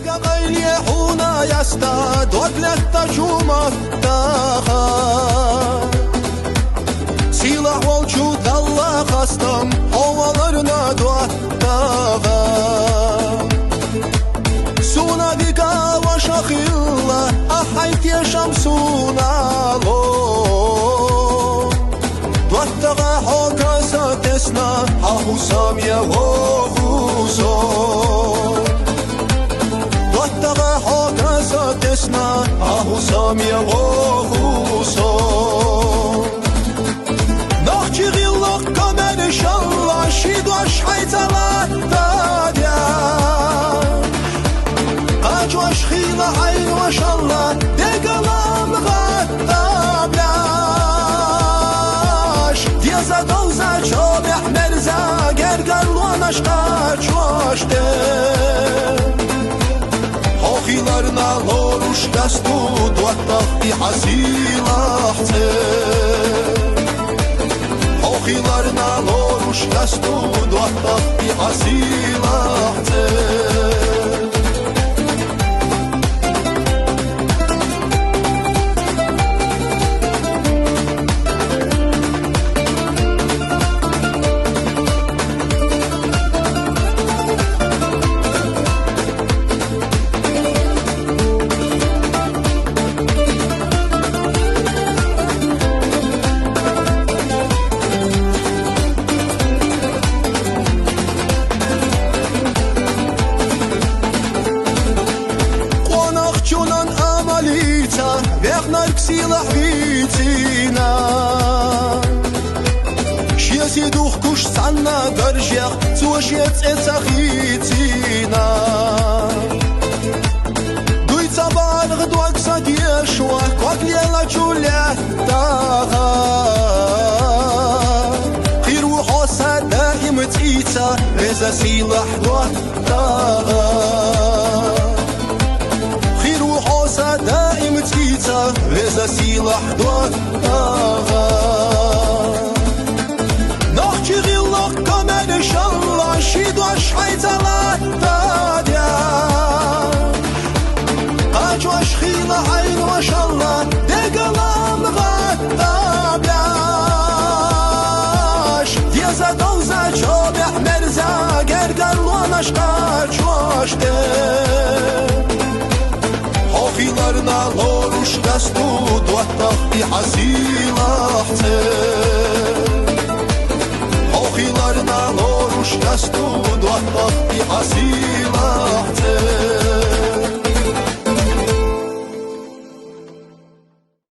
Houna yasta dodletta çumakta Silah volçu dalla kastam Ovalarına duatta Suna vika vaşakilla Ahayt yaşam sunalo Duatta hokasa tesna Ahusam ya vohuso Tesna ahusam ya vohuso Nakçigillak kamer inşallah Şidoş haytalat dadya Kaçvaş khila ayn maşallah Degalam gattablaş Diyaza dovza çobih merza Gergarluan aşka çvaşte Hohilarna loruş dastu duattah i hasilahte Hohilarna loruş dastu duattah i hasilahte Вехнар ксила хвитина Шеси дух куш санна държах Цушец эцахитина Дуйца барг дуак садешва Как лела чулята Хиру хоса даим цица Реза сила хвата دائم تيتا وإذا سلاح دواتها نحكي غيلك كمان إن شاء الله شيد وشحيت على الدنيا قاج وشخيلة عين ما شاء الله دقلام غتابلاش ديزا دوزا شوبح مرزا قرقر ونشقاج وشتي Hohilarna loruş dastu duattah i hasilahte Hohilarna loruş dastu duattah i hasilahte